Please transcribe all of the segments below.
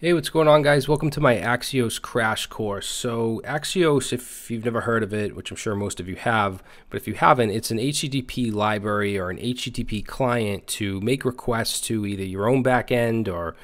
Hey, what's going on, guys? Welcome to my Axios crash course. So Axios, if you've never heard of it, which I'm sure most of you have, but if you haven't, it's an HTTP library or an HTTP client to make requests to either your own backend or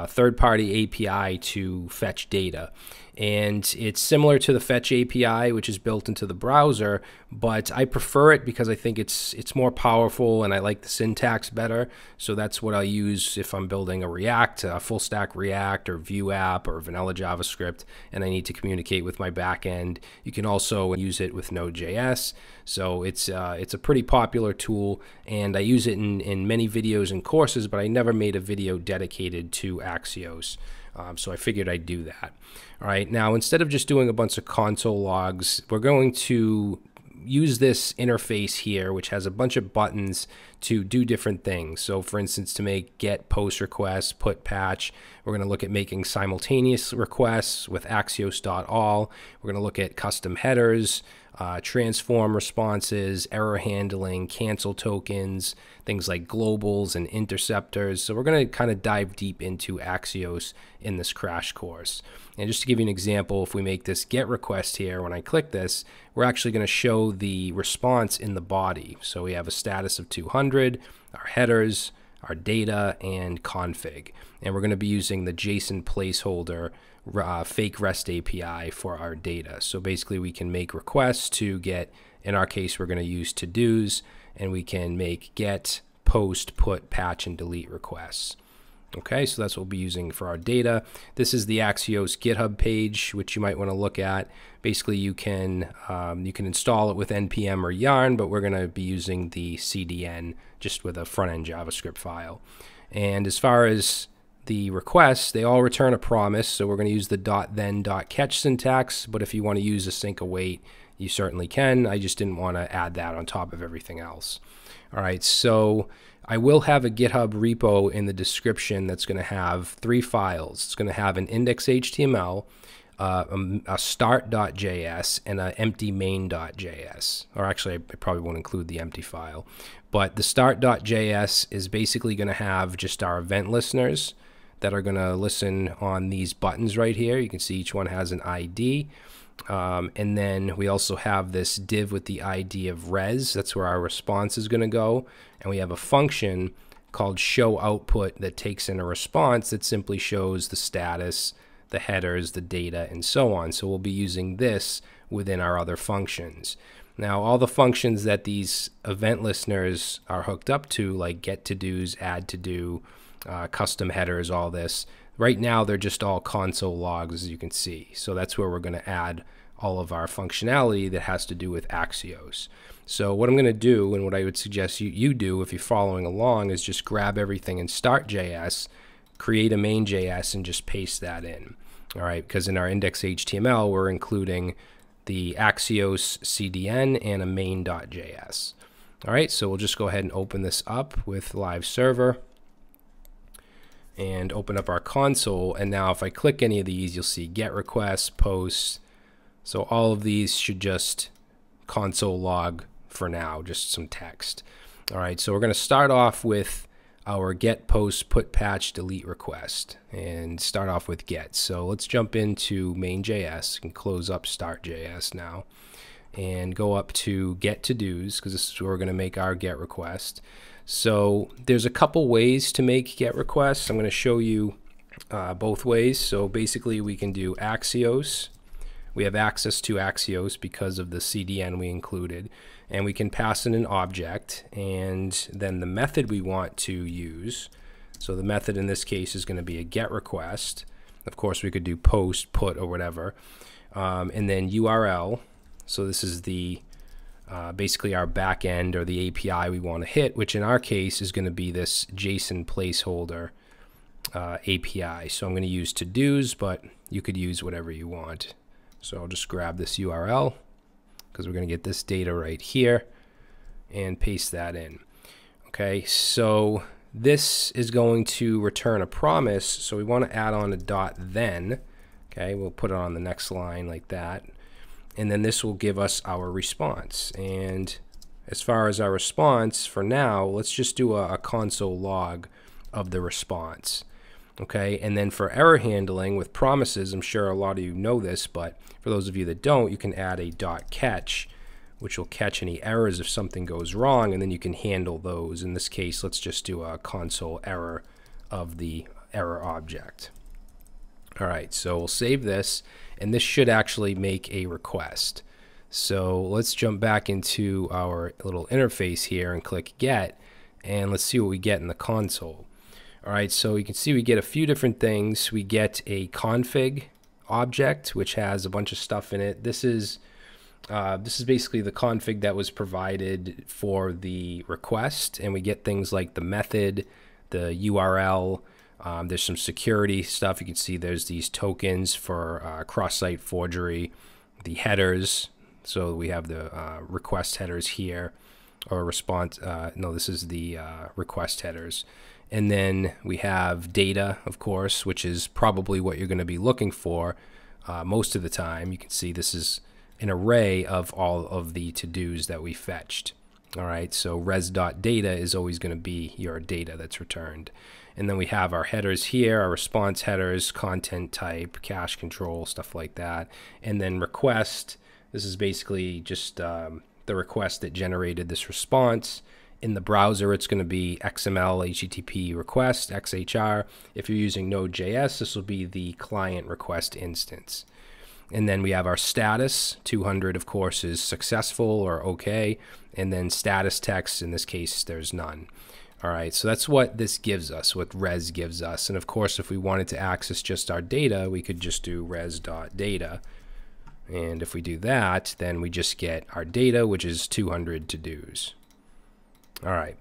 third-party API to fetch data. And it's similar to the Fetch API, which is built into the browser, but I prefer it because I think it's more powerful and I like the syntax better. So that's what I use if I'm building a React, a full stack React or Vue app or vanilla JavaScript, and I need to communicate with my backend. You can also use it with Node.js. So it's a pretty popular tool, and I use it in many videos and courses, but I never made a video dedicated to Axios. So I figured I'd do that. All right, now instead of just doing a bunch of console logs, we're going to use this interface here, which has a bunch of buttons to do different things. So for instance, to make get, post requests, put, patch, we're going to look at making simultaneous requests with Axios.all. We're going to look at custom headers, transform responses, error handling, cancel tokens, things like globals and interceptors. So we're going to kind of dive deep into Axios in this crash course. And just to give you an example, if we make this get request here, when I click this, we're actually going to show the response in the body. So we have a status of 200, our headers, our data, and config. And we're going to be using the JSON placeholder fake REST API for our data. So basically we can make requests to get, in our case, we're going to use to-dos, and we can make get, post, put, patch, and delete requests. Okay, so that's what we'll be using for our data. This is the Axios GitHub page, which you might want to look at. Basically, you can install it with npm or yarn, but we're going to be using the CDN just with a front-end JavaScript file. And as far as the requests, they all return a promise, so we're going to use the .then.catch syntax, but if you want to use async await, you certainly can. I just didn't want to add that on top of everything else. All right, so I will have a GitHub repo in the description that's going to have 3 files. It's going to have an index.html, a start.js, and an empty main.js. Or actually, I probably won't include the empty file. But the start.js is basically going to have just our event listeners that are going to listen on these buttons right here. You can see each one has an ID. And then we also have this div with the ID of res. That's where our response is going to go. And we have a function called show output that takes in a response that simply shows the status, the headers, the data, and so on. So we'll be using this within our other functions. Now, all the functions that these event listeners are hooked up to, like get to-dos, add to-do, custom headers, all this, right now they're just all console logs, as you can see. So that's where we're going to add all of our functionality that has to do with Axios. So what I'm going to do, and what I would suggest you do if you're following along, is just grab everything in start.js, create a main.js, and just paste that in. All right, because in our index.html, we're including the Axios CDN and a main.js. All right, so we'll just go ahead and open this up with live server and open up our console. And now if I click any of these, you'll see get requests, posts. So all of these should just console log for now, just some text. All right, so we're going to start off with our get, post, put, patch, delete request, and start off with get. So let's jump into main.js and close up start.js now and go up to get to-dos, because this is where we're going to make our get request. So there's a couple ways to make get requests. I'm going to show you both ways. So basically we can do Axios. We have access to Axios because of the CDN we included, and we can pass in an object and then the method we want to use. So the method in this case is going to be a get request. Of course, we could do post, put, or whatever, and then URL. So this is the basically our backend or the API we want to hit, which in our case is going to be this JSON placeholder API. So I'm going to use to-dos, but you could use whatever you want. So I'll just grab this URL because we're going to get this data right here and paste that in. Okay, so this is going to return a promise. So we want to add on a .then. Okay, we'll put it on the next line like that. And then this will give us our response. And as far as our response, for now, let's just do a console log of the response. Okay, and then for error handling with promises, I'm sure a lot of you know this, but for those of you that don't, you can add a .catch, which will catch any errors if something goes wrong, and then you can handle those. In this case, let's just do a console error of the error object. All right, so we'll save this, and this should actually make a request. So let's jump back into our little interface here and click Get, and let's see what we get in the console. All right, so you can see we get a few different things. We get a config object, which has a bunch of stuff in it. This is basically the config that was provided for the request, and we get things like the method, the URL. There's some security stuff. You can see there's these tokens for cross-site forgery, the headers. So we have the request headers here, or response. No, this is the request headers. And then we have data, of course, which is probably what you're going to be looking for most of the time. You can see this is an array of all of the to-dos that we fetched. All right, so res.data is always going to be your data that's returned. And then we have our headers here, our response headers, content type, cache control, stuff like that. And then request, this is basically just the request that generated this response. In the browser, it's going to be XML HTTP request, XHR. If you're using Node.js, this will be the client request instance. And then we have our status. 200, of course, is successful or okay. And then status text, in this case, there's none. All right, so that's what this gives us, what res gives us. And of course, if we wanted to access just our data, we could just do res.data. And if we do that, then we just get our data, which is 200 to-dos. All right,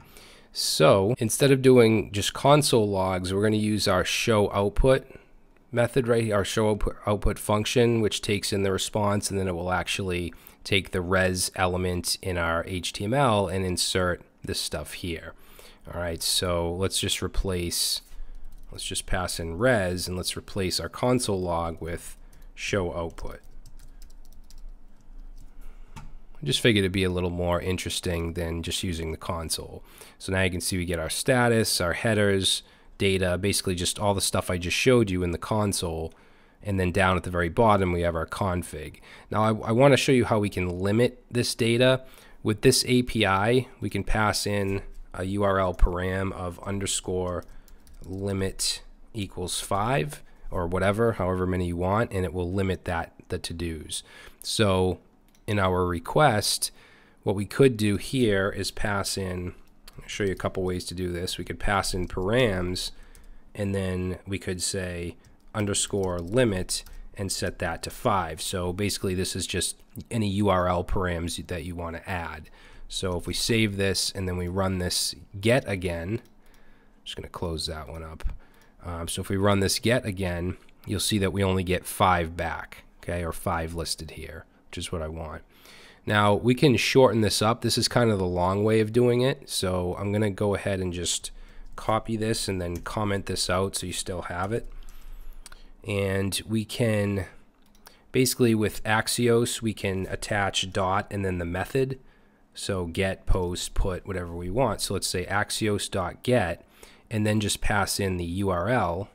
so instead of doing just console logs, we're going to use our show output method right here, our show output function, which takes in the response, and then it will actually take the res element in our HTML and insert this stuff here. All right, so let's just pass in res, and let's replace our console log with show output. I just figured it'd be a little more interesting than just using the console. So now you can see we get our status, our headers, data, basically just all the stuff I just showed you in the console. And then down at the very bottom, we have our config. Now I want to show you how we can limit this data. With this API, we can pass in a URL param of _limit equals 5 or whatever, however many you want, and it will limit the to-dos. So in our request, what we could do here is pass in, I'll show you a couple ways to do this. We could pass in params, and then we could say _limit and set that to 5. So basically this is just any URL params that you want to add. So if we save this and then we run this get again, I'm just going to close that one up. So if we run this get again, you'll see that we only get 5 back, okay, or 5 listed here, which is what I want. Now we can shorten this up. This is kind of the long way of doing it. So I'm going to go ahead and just copy this and then comment this out so you still have it. And we can basically with Axios, we can attach dot and then the method. So get, post, put, whatever we want. So let's say axios.get and then just pass in the URL.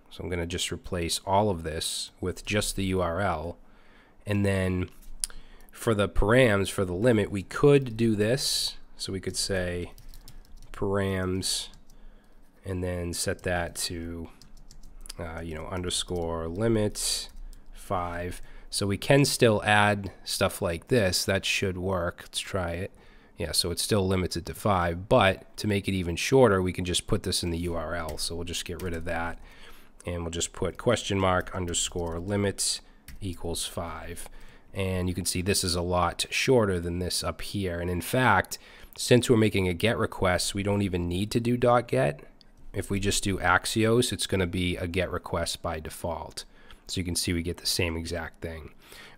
So I'm going to just replace all of this with just the URL. And then for the params, for the limit, we could do this. So we could say params and then set that to, _limit 5. So we can still add stuff like this. That should work. Let's try it. Yeah, so it still limits it to 5. But to make it even shorter, we can just put this in the URL. So we'll just get rid of that. And we'll just put !_limit equals 5. And you can see this is a lot shorter than this up here. And in fact, since we're making a GET request, we don't even need to do .get. If we just do Axios, it's going to be a GET request by default. So you can see we get the same exact thing.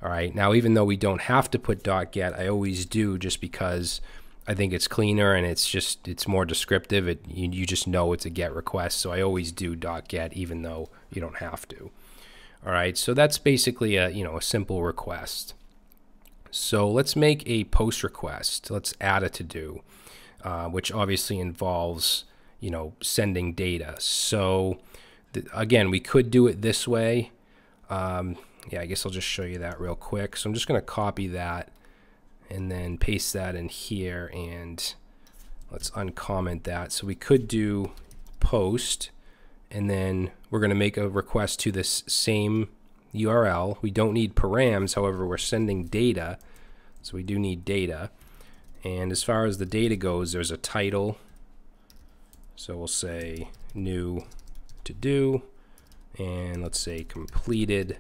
All right, now even though we don't have to put .get, I always do just because I think it's cleaner and it's more descriptive. You just know it's a GET request, so I always do .get even though you don't have to. All right, so that's basically a simple request. So let's make a post request. Let's add a to-do, which obviously involves sending data. So again, we could do it this way. Yeah, I guess I'll just show you that real quick. So I'm just going to copy that and then paste that in here, and let's uncomment that. So we could do post, and then we're going to make a request to this same URL. We don't need params, however, we're sending data, so we do need data. And as far as the data goes, there's a title. So we'll say new to do, and let's say completed.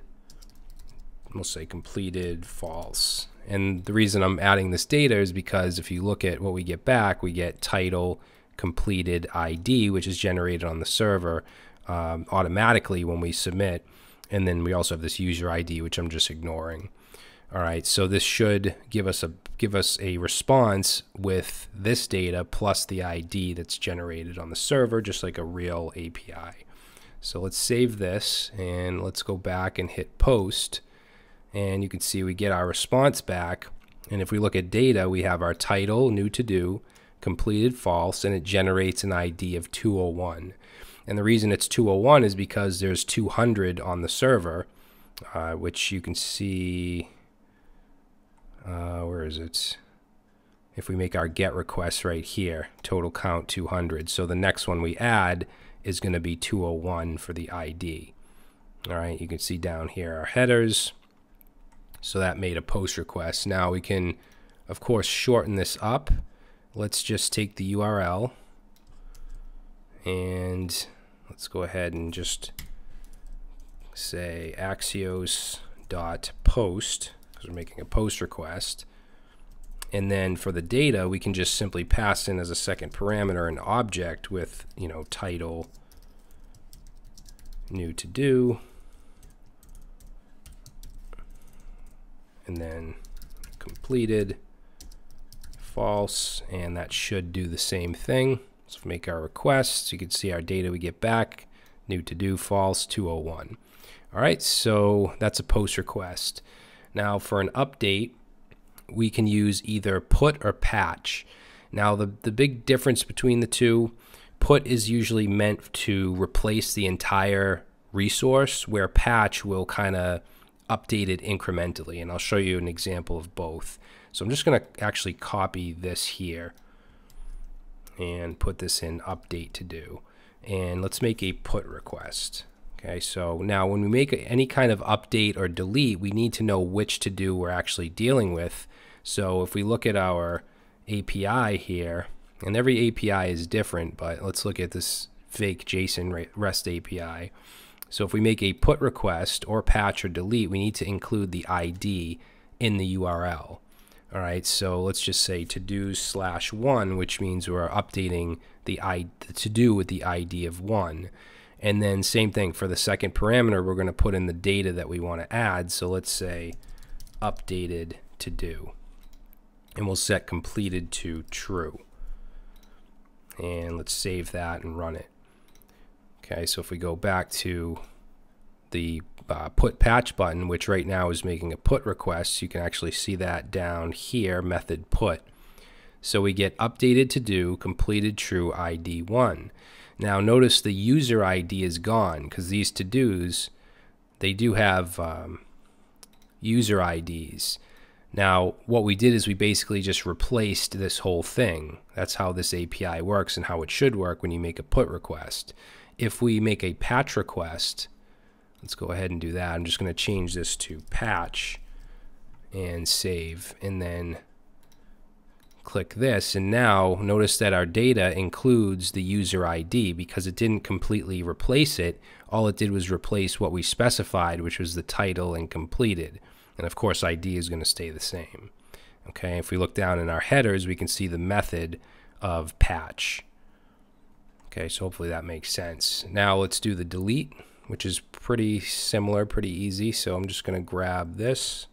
We'll say completed false. And the reason I'm adding this data is because if you look at what we get back, we get title, completed, ID, which is generated on the server automatically when we submit. And then we also have this user ID, which I'm just ignoring. All right, so this should give us a response with this data plus the ID that's generated on the server, just like a real API. So let's save this, and let's go back and hit post. And you can see we get our response back. And if we look at data, we have our title, new to do, completed false, and it generates an ID of 201. And the reason it's 201 is because there's 200 on the server, which you can see, where is it? If we make our get request right here, total count 200. So the next one we add is going to be 201 for the ID. All right, you can see down here our headers. So that made a post request. Now we can, of course, shorten this up. Let's just take the URL, and let's go ahead and just say axios.post, because we're making a post request. And then for the data, we can just simply pass in as a second parameter an object with, title, new to do, and then completed false, and that should do the same thing. So make our requests. You can see our data we get back, new to do false 201. All right, so that's a post request. Now for an update, we can use either put or patch. Now the big difference between the two, put is usually meant to replace the entire resource, where patch will kind of update it incrementally, and I'll show you an example of both. So I'm just going to actually copy this here and put this in update to do, and let's make a put request. Okay, so now when we make any kind of update or delete, we need to know which to do we're actually dealing with. So if we look at our API here, and every API is different, but let's look at this fake JSON REST API. So if we make a put request or patch or delete, we need to include the ID in the URL. All right, so let's just say to-do/1, which means we're updating the to-do with the ID of 1. And then same thing for the second parameter, we're going to put in the data that we want to add. So let's say updated to-do, and we'll set completed to true. And let's save that and run it. Okay, so if we go back to the put patch button, which right now is making a put request, you can actually see that down here, method put. So we get updated to do, completed true, ID 1. Now notice the user ID is gone, because these to-dos, they do have user IDs. Now what we did is we basically just replaced this whole thing. That's how this API works and how it should work when you make a put request. If we make a patch request, let's go ahead and do that. I'm just going to change this to patch and save, and then click this, and now notice that our data includes the user ID because it didn't completely replace it. All it did was replace what we specified, which was the title and completed. And of course ID is going to stay the same. Okay, if we look down in our headers, we can see the method of patch. Okay, so hopefully that makes sense. Now let's do the delete, which is pretty similar, pretty easy. So I'm just going to grab this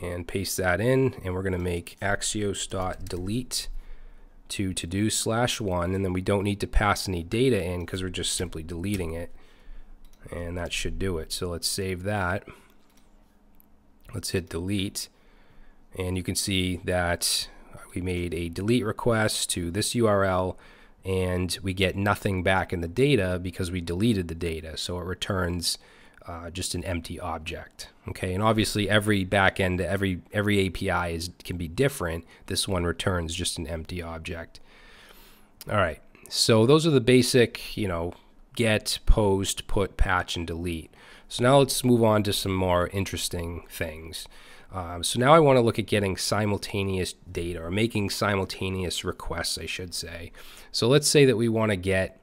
and paste that in, and we're going to make axios.delete to-do/1, and then we don't need to pass any data in because we're just simply deleting it, and that should do it. So let's save that. Let's hit delete, and you can see that we made a delete request to this URL, and we get nothing back in the data because we deleted the data. So it returns just an empty object. Okay, and obviously every backend, every API can be different. This one returns just an empty object. All right, so those are the basic, get, post, put, patch, and delete. So now let's move on to some more interesting things. So now I want to look at getting simultaneous data, or making simultaneous requests, I should say. So let's say that we want to get,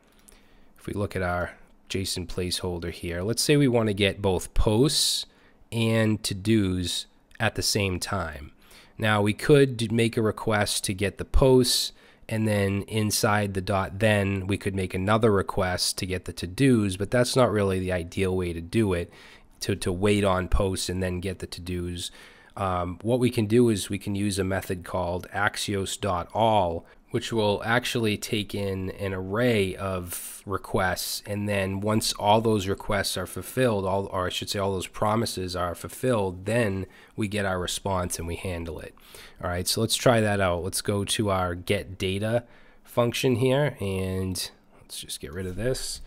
if we look at our JSON placeholder here, let's say we want to get both posts and to-dos at the same time. Now we could make a request to get the posts, and then inside the .then we could make another request to get the to-dos, but that's not really the ideal way to do it, to wait on posts and then get the to-dos. What we can do is we can use a method called Axios.all, which will actually take in an array of requests, and then once all those requests are fulfilled, or I should say all those promises are fulfilled, then we get our response and we handle it. All right, so let's try that out. Let's go to our get data function here, and let's just get rid of this,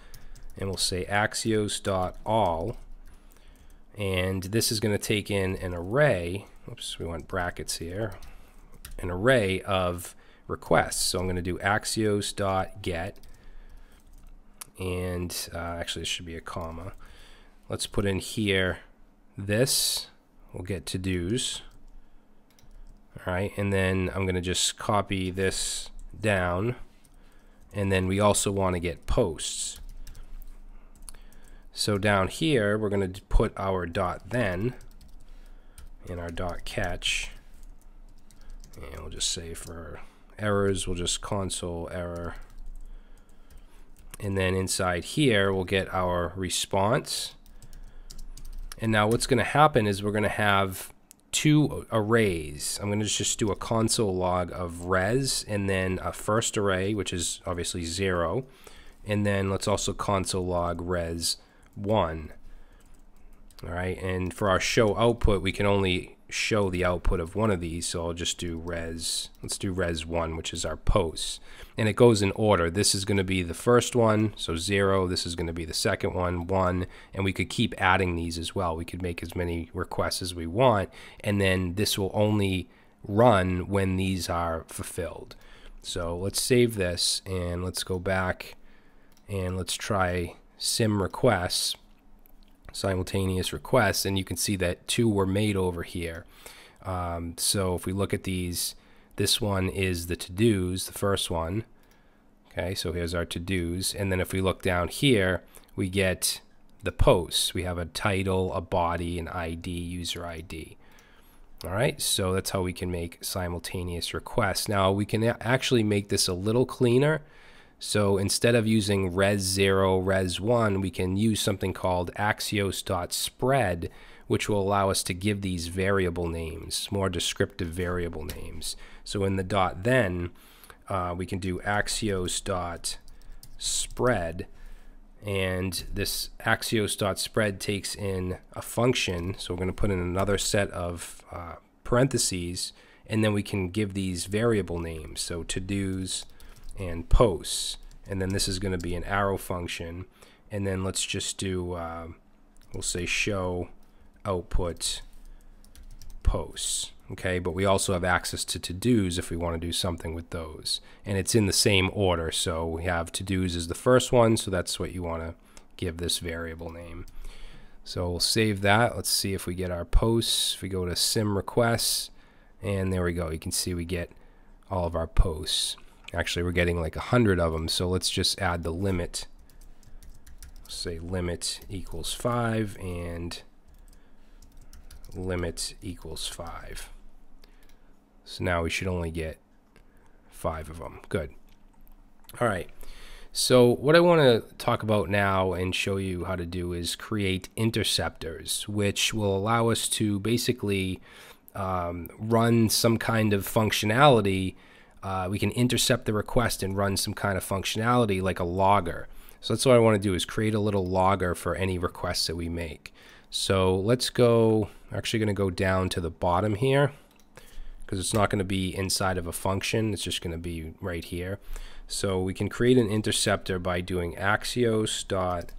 and we'll say Axios.all. And this is going to take in an array, oops, we want brackets here, an array of requests. So I'm going to do Axios.get, and actually this should be a comma. Let's put in here this, we'll get to-dos. All right, and then I'm going to just copy this down, and then we also want to get posts. So down here, we're going to put our .then in our .catch, and we'll just say for errors, we'll just console error. And then inside here, we'll get our response. And now what's going to happen is we're going to have two arrays. I'm going to just do a console log of res, and then a first array, which is obviously 0. And then let's also console log res 1. All right, and for our show output, we can only show the output of one of these, so I'll just do let's do res 1, which is our posts, and it goes in order. This is going to be the first one, so 0. This is going to be the second one, 1, and we could keep adding these as well. We could make as many requests as we want, and then this will only run when these are fulfilled. So let's save this, and let's go back, and let's try sim requests, simultaneous requests, and you can see that 2 were made over here. So if we look at these, this one is the to-dos, the first one. Okay, so here's our to-dos, and then if we look down here, we get the posts. We have a title, a body, an ID, user ID. All right, so that's how we can make simultaneous requests. Now we can actually make this a little cleaner. So instead of using res 0, res 1, we can use something called Axios.spread, which will allow us to give these variable names, more descriptive variable names. So in the .then, we can do Axios.spread, and this Axios.spread takes in a function. So we're going to put in another set of parentheses, and then we can give these variable names. So to-dos and posts, and then this is going to be an arrow function, and then let's just do we'll say show output posts. Okay, but we also have access to to-dos if we want to do something with those, and it's in the same order. So we have to-dos as the first one, so that's what you want to give this variable name. So we'll save that. Let's see if we get our posts. If we go to sim requests, and there we go, you can see we get all of our posts. Actually, we're getting like 100 of them, so let's just add the limit. Say limit equals 5 and limit equals 5. So now we should only get 5 of them. Good. All right. So what I want to talk about now and show you how to do is create interceptors, which will allow us to basically run some kind of functionality. We can intercept the request and run some kind of functionality like a logger. So that's what I want to do, is create a little logger for any requests that we make. So let's go, I'm actually going to go down to the bottom here, because it's not going to be inside of a function. It's just going to be right here. So we can create an interceptor by doing Axios dot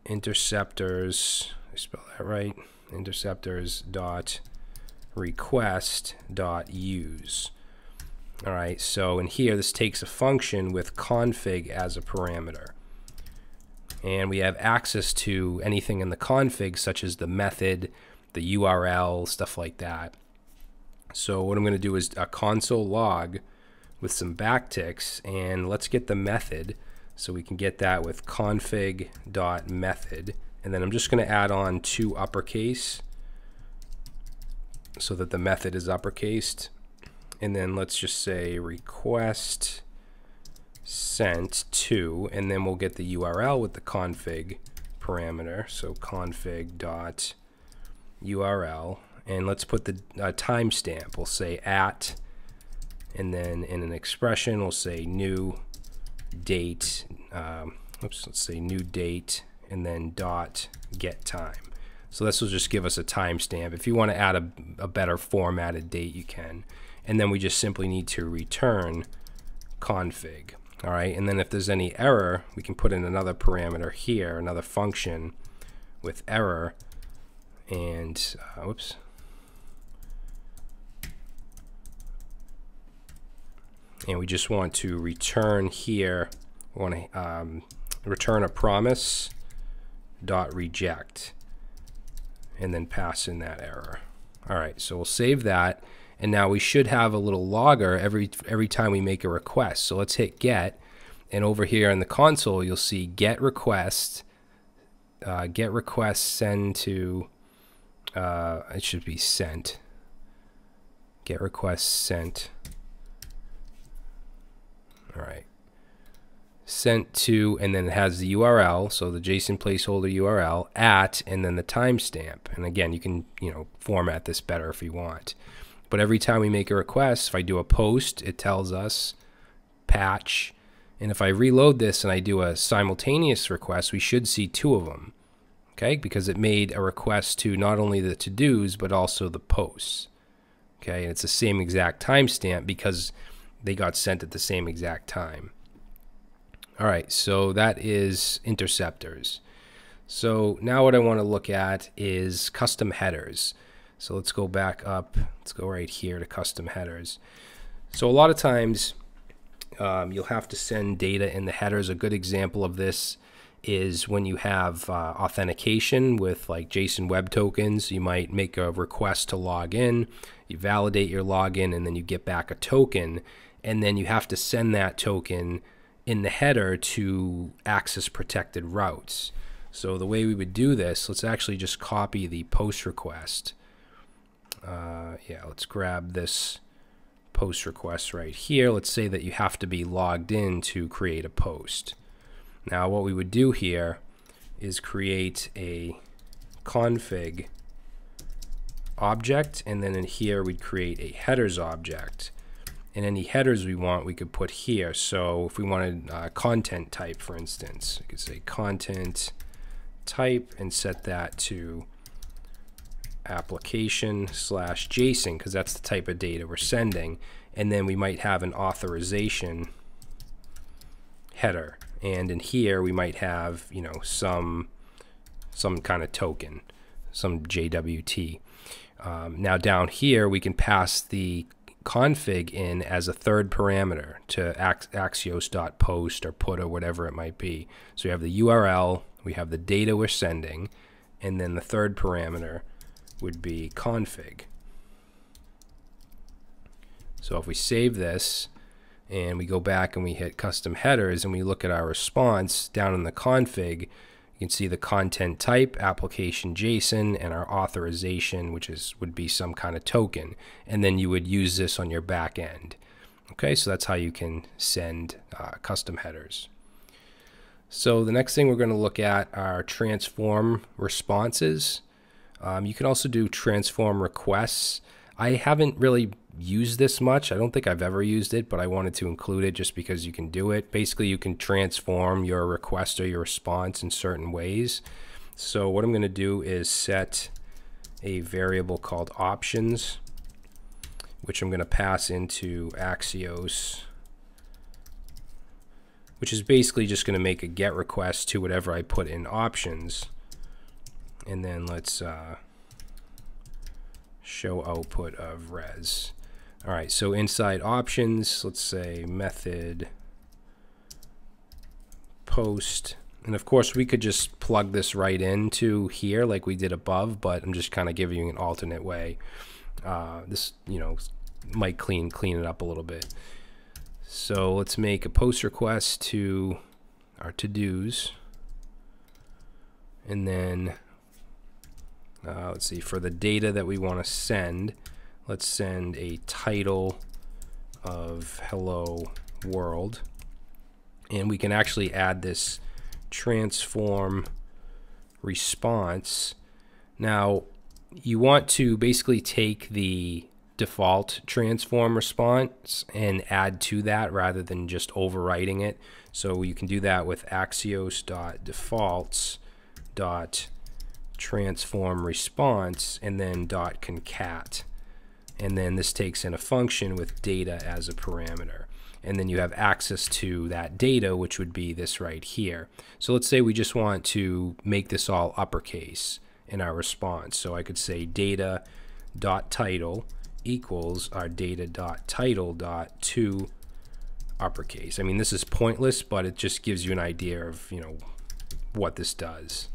interceptors. I spell that right. Interceptors dot request dot use. All right. So in here, this takes a function with config as a parameter, and we have access to anything in the config, such as the method, the URL, stuff like that. So what I'm going to do is a console log with some backticks, and let's get the method. So we can get that with config.method, and then I'm just going to add on 2 uppercase so that the method is uppercased. And then let's just say request sent to, and then we'll get the URL with the config parameter. So config.url, and let's put the timestamp. We'll say at, and then in an expression we'll say new date. Let's say new date, and then dot get time. So this will just give us a timestamp. If you want to add a better formatted date, you can. And then we just simply need to return config. All right, and then if there's any error, we can put in another parameter here, another function with error, and whoops. And we just want to return here, we want to return a promise dot reject, and then pass in that error. All right, so we'll save that. And now we should have a little logger every time we make a request. So let's hit get, and over here in the console you'll see get request send to it should be sent, get request sent. All right, sent to, and then it has the URL, so the JSON placeholder URL at, and then the timestamp. And again, you can format this better if you want. But every time we make a request, if I do a post, it tells us patch. And if I reload this and I do a simultaneous request, we should see 2 of them, okay? Because it made a request to not only the to-dos, but also the posts, okay? And it's the same exact timestamp because they got sent at the same exact time. All right, so that is interceptors. So now what I want to look at is custom headers. So let's go back up. Let's go right here to custom headers. So a lot of times you'll have to send data in the headers. A good example of this is when you have authentication with like JSON web tokens. You might make a request to log in, you validate your login, and then you get back a token, and then you have to send that token in the header to access protected routes. So the way we would do this, let's actually just copy the post request. Yeah, let's grab this post request right here. Let's say that you have to be logged in to create a post. Now what we would do here is create a config object, and then in here we'd create a headers object. And any headers we want, we could put here. So if we wanted content type, for instance, we could say content type and set that to application/JSON, because that's the type of data we're sending. And then we might have an authorization header, and in here we might have some kind of token, some JWT. Now down here we can pass the config in as a third parameter to axios.post or put or whatever it might be. So we have the URL, we have the data we're sending, and then the third parameter would be config. So if we save this and we go back and we hit custom headers and we look at our response down in the config, you can see the content type, application JSON, and our authorization, which would be some kind of token. And then you would use this on your back end. Okay, so that's how you can send custom headers. So the next thing we're going to look at are transform responses. You can also do transform requests. I haven't really used this much. I don't think I've ever used it, but I wanted to include it just because you can do it. Basically, you can transform your request or your response in certain ways. So what I'm going to do is set a variable called options, which I'm going to pass into Axios, which is basically just going to make a GET request to whatever I put in options. And then let's show output of res. All right, so inside options, let's say method post. And of course, we could just plug this right into here like we did above, but I'm just kind of giving you an alternate way. This, might clean it up a little bit. So let's make a post request to our to-dos. And then, let's see, for the data that we want to send, let's send a title of hello world. And we can actually add this transform response. Now, you want to basically take the default transform response and add to that rather than just overwriting it. So you can do that with axios.defaults.transform response and then .concat. And then this takes in a function with data as a parameter. And then you have access to that data, which would be this right here. So let's say we just want to make this all uppercase in our response. So I could say data.title equals our data.title.to uppercase. I mean, this is pointless, but it just gives you an idea of, what this does.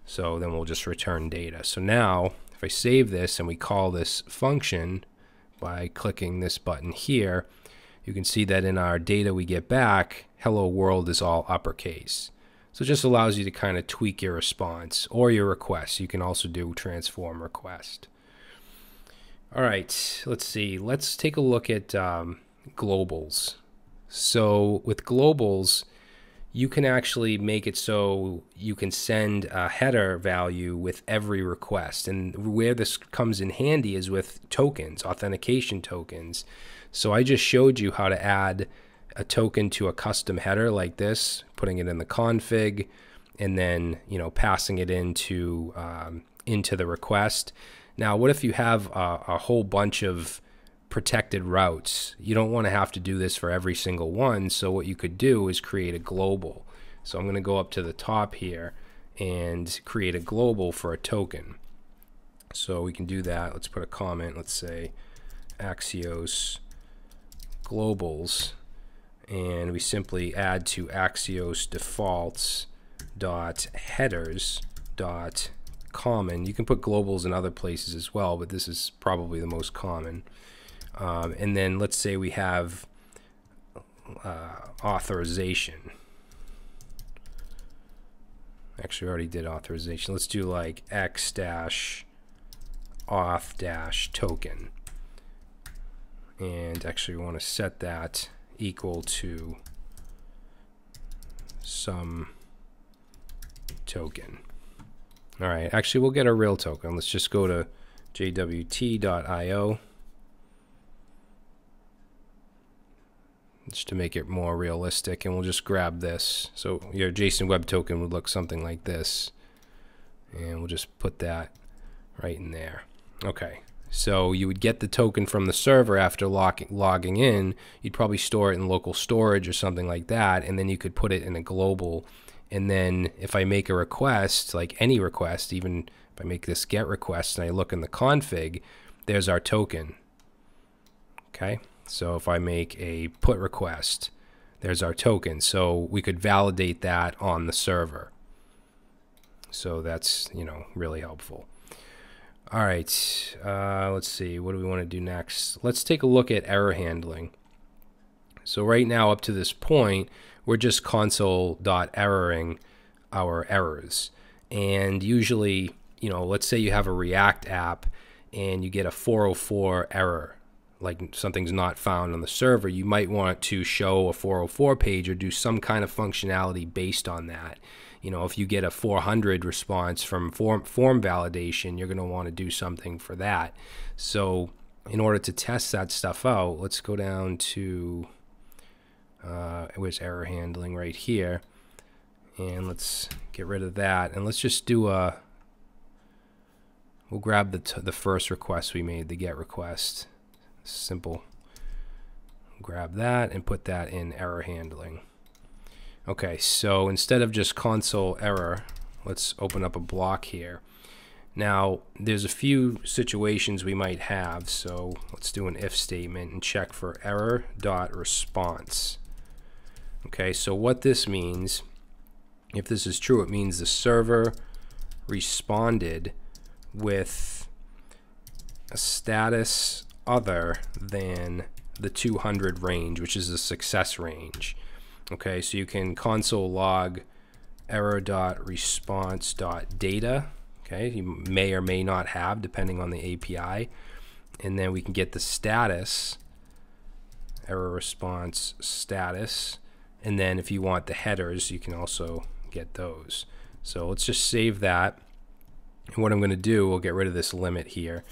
So then we'll just return data. So now if I save this and we call this function by clicking this button here, you can see that in our data we get back, hello world is all uppercase. So it just allows you to kind of tweak your response or your request. You can also do transform request. All right, let's see. Let's take a look at globals. So with globals, you can actually make it so you can send a header value with every request. And where this comes in handy is with tokens, authentication tokens. So I just showed you how to add a token to a custom header like this, putting it in the config, and then passing it into the request. Now, what if you have a whole bunch of protected routes? You don't want to have to do this for every single one. So what you could do is create a global. So I'm going to go up to the top here and create a global for a token. So we can do that. Let's put a comment. Let's say Axios globals, and we simply add to Axios defaults dot headers dot common. You can put globals in other places as well, but this is probably the most common. And then let's say we have authorization. Actually, we already did authorization. Let's do like x-auth-token. And actually, we want to set that equal to some token. All right, actually, we'll get a real token. Let's just go to jwt.io just to make it more realistic, and we'll just grab this. So your JSON web token would look something like this, and we'll just put that right in there. Okay, so you would get the token from the server after logging in. You'd probably store it in local storage or something like that, and then you could put it in a global. And then if I make a request, like any request, even if I make this GET request and I look in the config, there's our token. Okay, so if I make a PUT request, there's our token. So we could validate that on the server. So that's, really helpful. All right, let's see. What do we want to do next? Let's take a look at error handling. So right now, up to this point, we're just console.erroring our errors. And usually, let's say you have a React app and you get a 404 error, like something's not found on the server. You might want to show a 404 page or do some kind of functionality based on that. If you get a 400 response from form validation, you're going to want to do something for that. So in order to test that stuff out, let's go down to where's error handling right here, and let's get rid of that, and let's just do we'll grab the first request we made, the GET request. Simple. Grab that and put that in error handling. Okay, so instead of just console error, let's open up a block here. Now, there's a few situations we might have, so let's do an if statement and check for error.response. Okay, so what this means, if this is true, it means the server responded with a status other than the 200 range, which is the success range. Okay, so you can console log error.response.data. Okay, you may or may not have, depending on the API. And then we can get the status, error response status. And then if you want the headers, you can also get those. So let's just save that. And what I'm going to do, we'll get rid of this limit here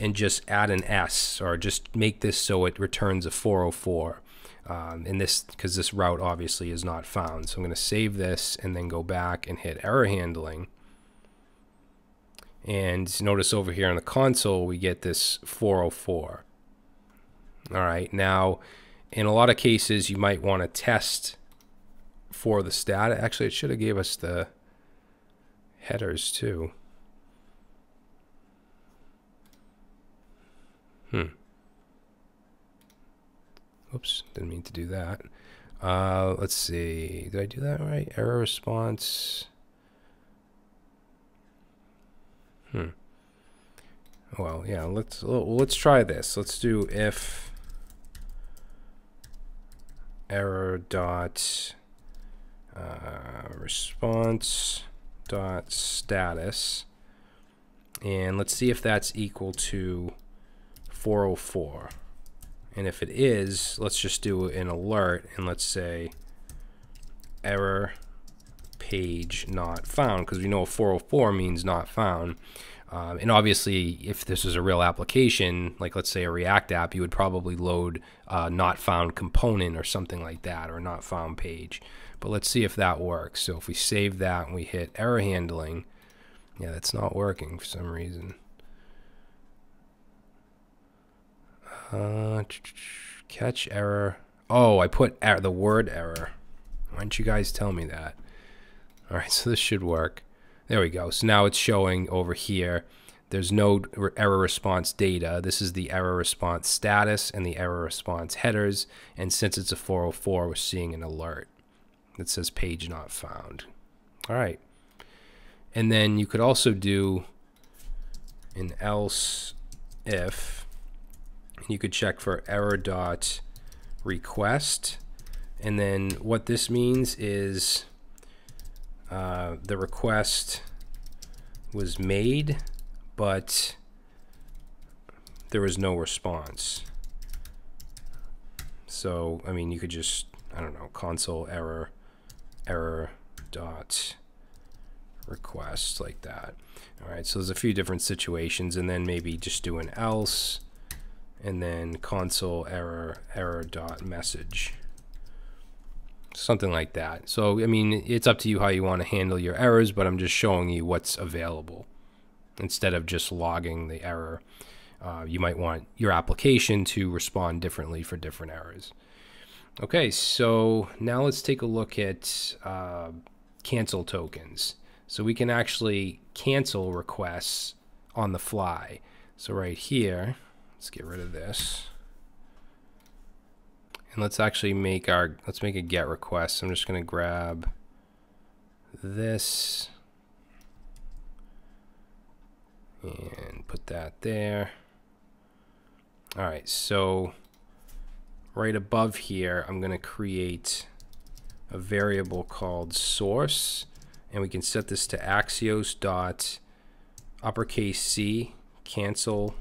and just add an S, or just make this so it returns a 404. In this, because this route obviously is not found. So I'm going to save this and then go back and hit error handling. And notice over here on the console, we get this 404. All right, now in a lot of cases, you might want to test for the stat. Actually, it should have gave us the headers too. Oops, didn't mean to do that. Let's see, did I do that right? Error response. Well, yeah, let's try this. Let's do if error dot response dot status, and let's see if that's equal to 404. And if it is, let's just do an alert, and let's say error page not found, because we know 404 means not found. And obviously, if this is a real application, like let's say a React app, you would probably load not found component or something like that, or not found page. But let's see if that works. So if we save that and we hit error handling, yeah, that's not working for some reason. Catch error. Oh, I put the word error. Why didn't you guys tell me that? All right, so this should work. There we go. So now it's showing over here. There's no error response data. This is the error response status and the error response headers. And since it's a 404, we're seeing an alert that says page not found. All right. And then you could also do an else if. You could check for error dot request, and then what this means is the request was made, but there was no response. So I mean, you could just, I don't know, console error dot request, like that. All right, so there's a few different situations, and then maybe just do an else, and then console error dot message, something like that. So I mean, it's up to you how you want to handle your errors, but I'm just showing you what's available instead of just logging the error. You might want your application to respond differently for different errors. Okay, so now let's take a look at cancel tokens. So we can actually cancel requests on the fly. So right here, let's get rid of this. And let's actually make let's make a get request. I'm just going to grab this and put that there. All right, so right above here, I'm going to create a variable called source, and we can set this to Axios dot uppercase C cancel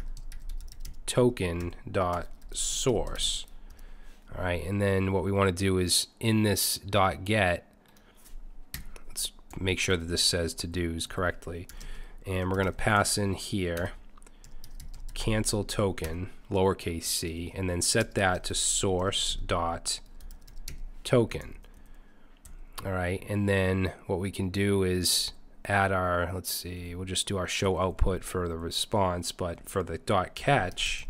token dot source. All right, and then what we want to do is in this dot get, let's make sure that this says to do's correctly, and we're going to pass in here cancel token lowercase c, and then set that to source dot token. All right, and then what we can do is add our, let's see, we'll just do our show output for the response, but for the dot catch,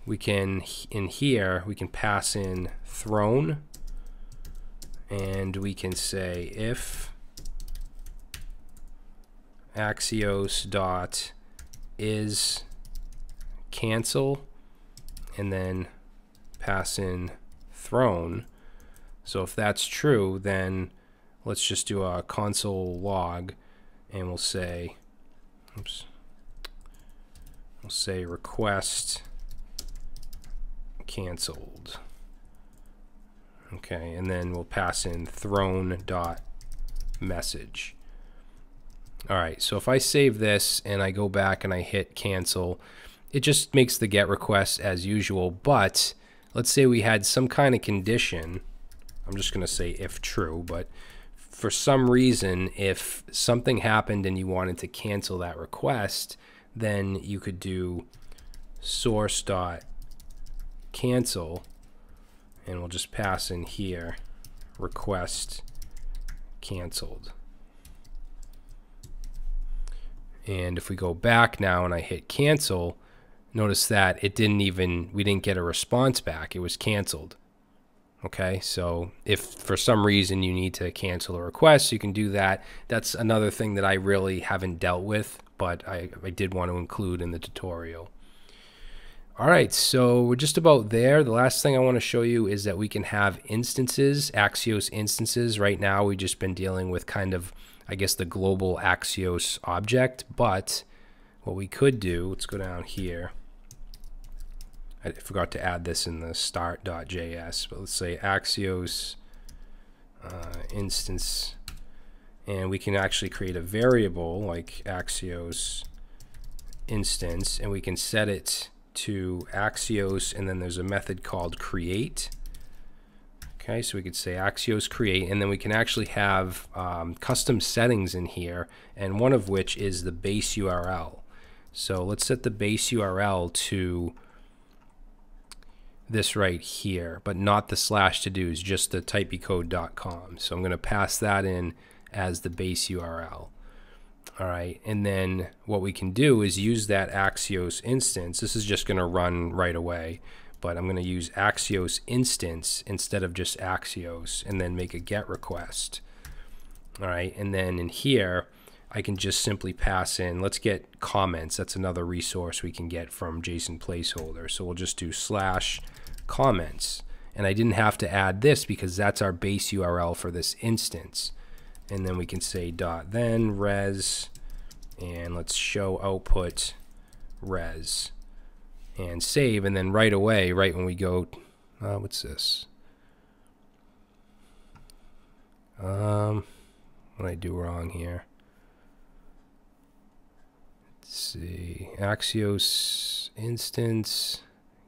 we can, in here, we can pass in thrown, and we can say if Axios dot is cancel, and then pass in thrown. So if that's true, then let's just do a console log, and we'll say, oops, we'll say request canceled. Okay, and then we'll pass in thrown dot message. All right, so if I save this and I go back and I hit cancel, it just makes the GET request as usual. But let's say we had some kind of condition. I'm just going to say if true, but for some reason, if something happened and you wanted to cancel that request, then you could do source dot cancel, and we'll just pass in here request canceled. And if we go back now and I hit cancel, notice that it didn't even, we didn't get a response back. It was canceled. Okay, so if for some reason you need to cancel a request, you can do that. That's another thing that I really haven't dealt with, but I did want to include in the tutorial. All right, so we're just about there. The last thing I want to show you is that we can have instances, Axios instances. Right now, we've just been dealing with kind of, I guess, the global Axios object, but what we could do, let's go down here. I forgot to add this in the start.js, but let's say Axios instance, and we can actually create a variable like Axios instance, and we can set it to Axios, and then there's a method called create. Okay, so we could say Axios create, and then we can actually have custom settings in here, and one of which is the base URL. So let's set the base URL to this right here, but not the /todos, just the typecode.com. So I'm going to pass that in as the base URL. All right, and then what we can do is use that Axios instance. This is just going to run right away, but I'm going to use Axios instance instead of just Axios, and then make a GET request. All right, and then in here, I can just simply pass in, let's get comments. That's another resource we can get from JSON placeholder. So we'll just do /comments. And I didn't have to add this because that's our base URL for this instance. And then we can say .then res, and let's show output res, and save. And then right away, right when we go, what's this? What did I do wrong here? Let's see, Axios instance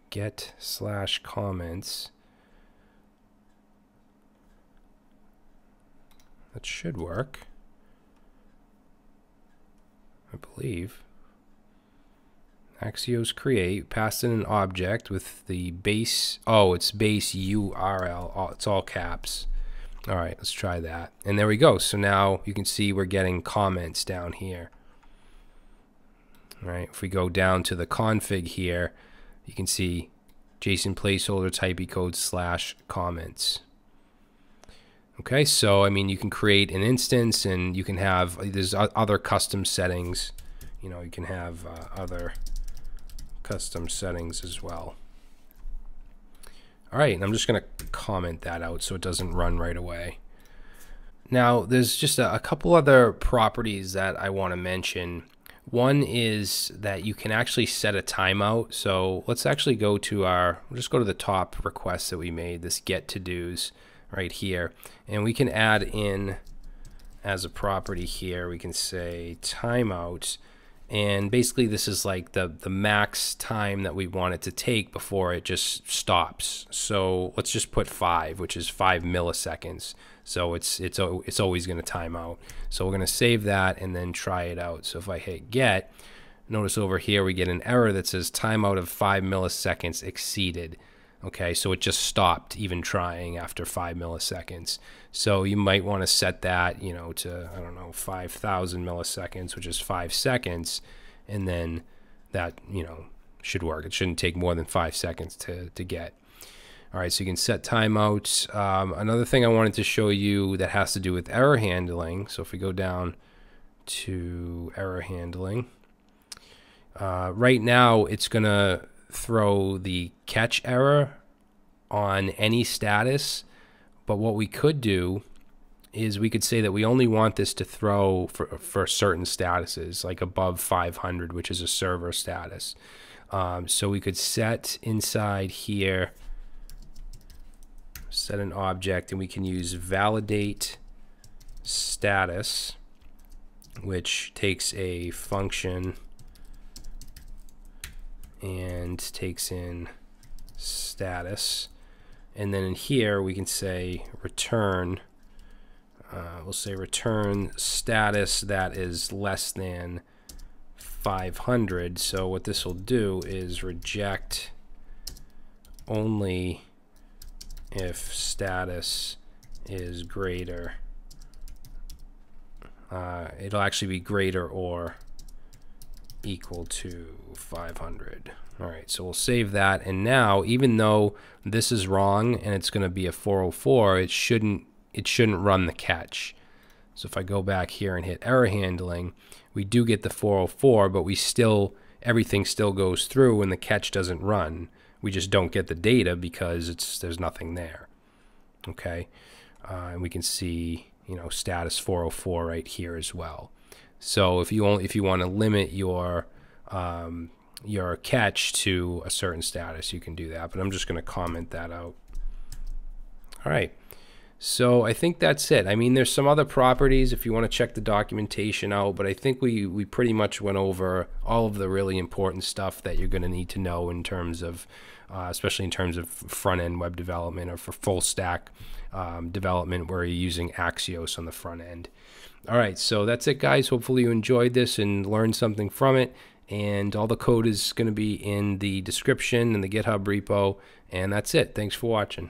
get /comments. That should work, I believe. Axios create, pass in an object with the base, oh, it's base URL, it's all caps. All right, let's try that. And there we go. So now you can see we're getting comments down here. All right, if we go down to the config here, you can see JSON placeholder typecode /comments. Okay, so I mean, you can create an instance, and you can have, there's other custom settings. You know, you can have other custom settings as well. All right, and I'm just going to comment that out so it doesn't run right away. Now, there's just a couple other properties that I want to mention. One is that you can actually set a timeout. So let's actually go to our, we'll just go to the top request that we made, this get to dos right here. And we can add in as a property here, we can say timeout. And basically this is like the max time that we want it to take before it just stops. So let's just put 5, which is 5 milliseconds. So it's always going to time out. So we're going to save that and then try it out. So if I hit get, notice over here we get an error that says timeout of 5 milliseconds exceeded. Okay, so it just stopped even trying after 5 milliseconds. So you might want to set that, you know, to, I don't know, 5,000 milliseconds, which is 5 seconds, and then that, you know, should work. It shouldn't take more than 5 seconds to get. All right, so you can set timeouts. Another thing I wanted to show you that has to do with error handling. So if we go down to error handling, right now it's going to throw the catch error on any status. But what we could do is we could say that we only want this to throw for certain statuses, like above 500, which is a server status. So we could set inside here, set an object, and we can use validate status, which takes a function and takes in status. And then in here we can say return, we'll say return status that is less than 500. So what this will do is reject only if status is greater. It'll actually be greater or equal to 500. All right, so we'll save that. And now, even though this is wrong and it's going to be a 404, it shouldn't run the catch. So if I go back here and hit error handling, we do get the 404, but everything still goes through and the catch doesn't run. We just don't get the data because there's nothing there. Okay, and we can see, you know, status 404 right here as well. So if you want to limit your catch to a certain status, you can do that. But I'm just going to comment that out. All right. So I think that's it. I mean, there's some other properties if you want to check the documentation out, but I think we pretty much went over all of the really important stuff that you're going to need to know in terms of, especially in terms of front-end web development or for full-stack development where you're using Axios on the front end. All right, so that's it, guys. Hopefully you enjoyed this and learned something from it. And all the code is going to be in the description and the GitHub repo. And that's it. Thanks for watching.